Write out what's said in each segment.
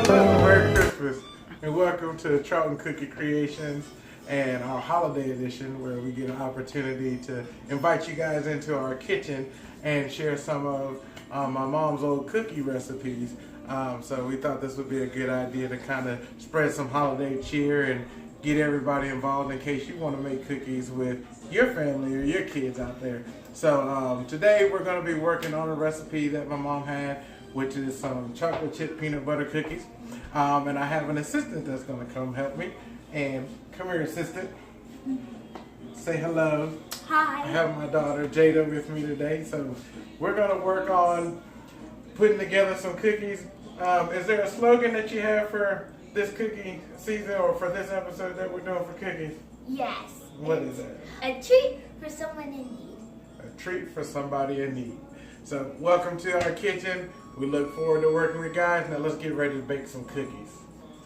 Hello, Merry Christmas, and welcome to Charlton Cookie Creations and our holiday edition, where we get an opportunity to invite you guys into our kitchen and share some of my mom's old cookie recipes. So we thought this would be a good idea to kind of spread some holiday cheer and get everybody involved in case you want to make cookies with your family or your kids out there. So today we're going to be working on a recipe that my mom had, which is some chocolate chip peanut butter cookies. And I have an assistant that's going to come help me. And come here, assistant. Say hello. Hi. I have my daughter Jada with me today. So we're going to work on putting together some cookies. Is there a slogan that you have for this cookie season or for this episode that we're doing for cookies? Yes. What is that? A treat for someone in need. A treat for somebody in need. So welcome to our kitchen. We look forward to working with you guys. Now let's get ready to bake some cookies.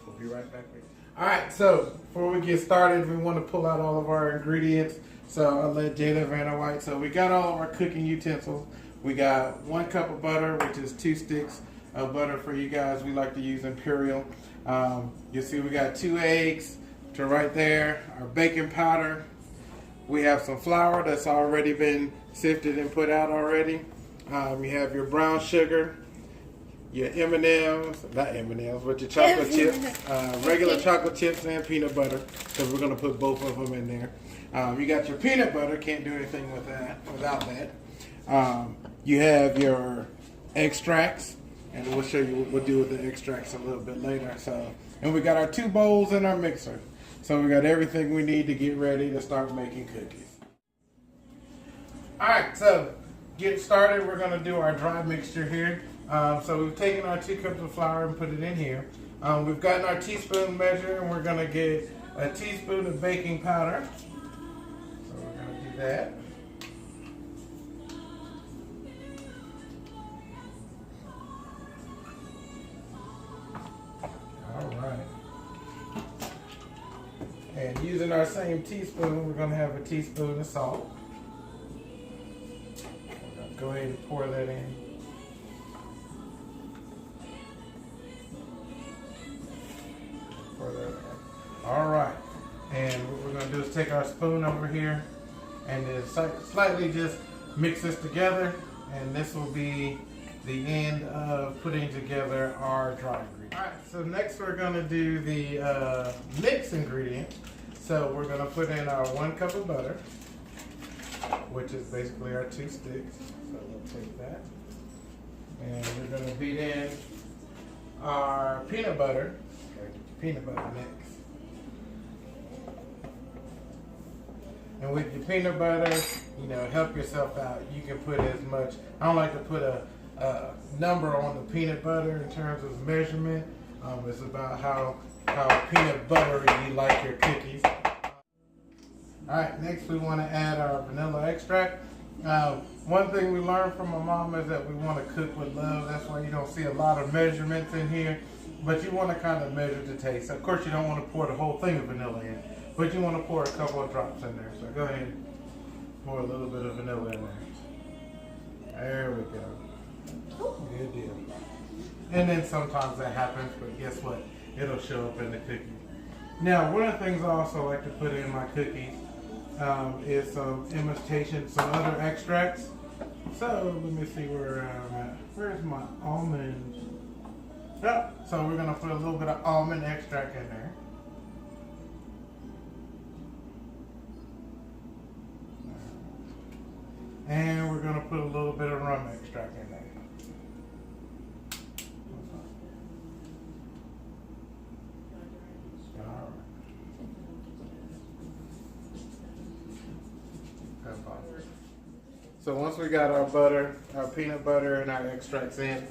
We'll be right back with you. Alright, so before we get started, we want to pull out all of our ingredients. So I'll let Jada Vanna White. So we got all of our cooking utensils. We got 1 cup of butter, which is 2 sticks of butter for you guys. We like to use Imperial. You'll see we got 2 eggs to right there. Our baking powder. We have some flour that's already been sifted and put out already. You have your brown sugar, your M&Ms, not M&Ms, but your chocolate chips, regular chocolate chips and peanut butter, because we're going to put both of them in there. You got your peanut butter, can't do anything with that without that. You have your extracts, and we'll show you what we'll do with the extracts a little bit later. So, and we got our 2 bowls in our mixer. So we got everything we need to get ready to start making cookies. Alright, so get started. We're going to do our dry mixture here. So we've taken our 2 cups of flour and put it in here. We've gotten our teaspoon measure, and we're going to get a teaspoon of baking powder. So we're going to do that. Alright. And using our same teaspoon, we're going to have a teaspoon of salt. We're going to go ahead and pour that in. Pour that in. All right. And what we're going to do is take our spoon over here and just slightly just mix this together. And this will be the end of putting together our dry ingredients. All right, so next we're going to do the mix ingredients. So we're going to put in our 1 cup of butter, which is basically our 2 sticks. So we'll take that. And we're going to beat in our peanut butter. Peanut butter mix. And with your peanut butter, you know, help yourself out. You can put as much. I don't like to put a number on the peanut butter in terms of measurement. It's about how peanut buttery you like your cookies. Alright, next we want to add our vanilla extract. One thing we learned from my mom is that we want to cook with love. That's why you don't see a lot of measurements in here. But you want to kind of measure the taste. Of course, you don't want to pour the whole thing of vanilla in. But you want to pour a couple of drops in there. So go ahead and pour a little bit of vanilla in there. There we go. Good deal. And then sometimes that happens, but guess what? It'll show up in the cookie. Now, one of the things I also like to put in my cookies is some imitation, some other extracts. So let me see where I'm at. Where's my almonds? Oh, so we're going to put a little bit of almond extract in there. And we're going to put a little bit of rum extract in there. So once we got our butter, our peanut butter and our extracts in,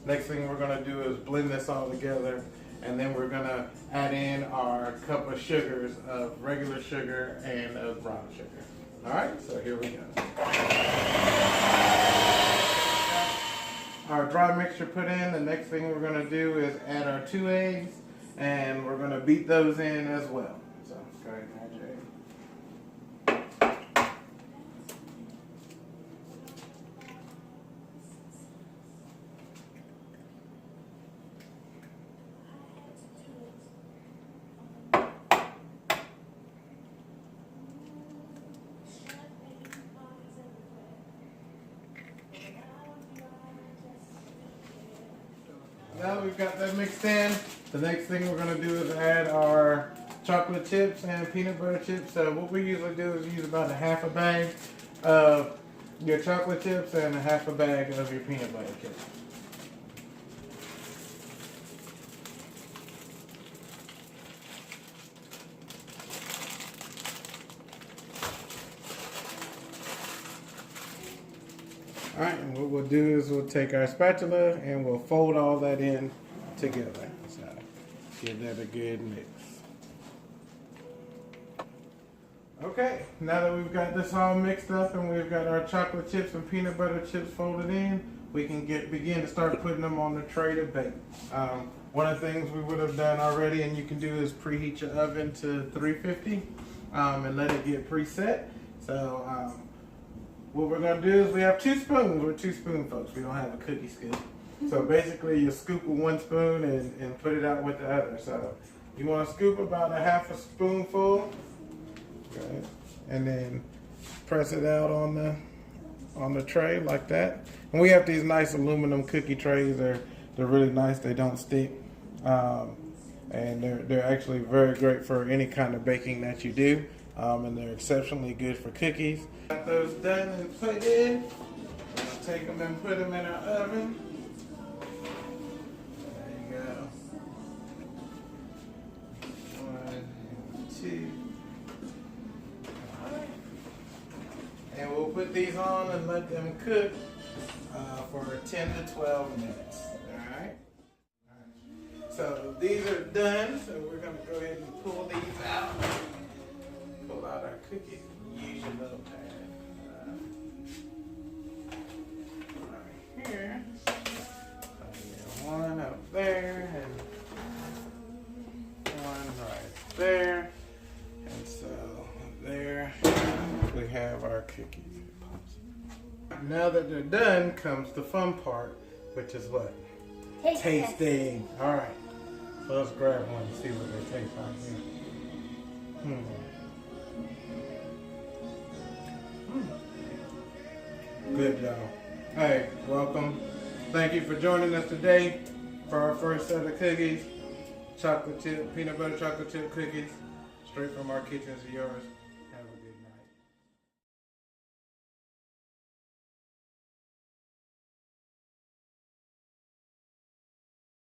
next thing we're going to do is blend this all together, and then we're going to add in our cup of sugars of regular sugar and of brown sugar. All right, so here we go. Our dry mixture put in, the next thing we're going to do is add our 2 eggs, and we're going to beat those in as well. So go ahead and add your eggs. now we've got that mixed in. The next thing we're going to do is add our chocolate chips and peanut butter chips. So what we usually do is use about a half a bag of your chocolate chips and a half a bag of your peanut butter chips. Alright, and what we'll do is we'll take our spatula and we'll fold all that in together. So give that a good mix. Okay, now that we've got this all mixed up and we've got our chocolate chips and peanut butter chips folded in, we can begin to start putting them on the tray to bake. One of the things we would have done already and you can do is preheat your oven to 350 and let it get preset. So what we're going to do is we have 2 spoons. We're 2 spoon folks. We don't have a cookie scoop. So basically you scoop with 1 spoon and put it out with the other. So you want to scoop about a half a spoonful. Okay. And then press it out on the tray like that. And we have these nice aluminum cookie trays. They're really nice. They don't stick. And they're actually very great for any kind of baking that you do. And they're exceptionally good for cookies. Got those done and put in. We'll take them and put them in our oven. There you go. 1, 2. And we'll put these on and let them cook for 10 to 12 minutes. Alright? So these are done. So we're going to go ahead and pull these out. Pull out our cookies. Use your little pad. Right here. One up there and one right there. And so there we have our cookies. Now that they're done comes the fun part, which is what? Tasting. All right. So let's grab one and see what they taste like here. Good job. Hey, welcome. Thank you for joining us today for our first set of cookies. Chocolate chip, peanut butter chocolate chip cookies, straight from our kitchens to yours.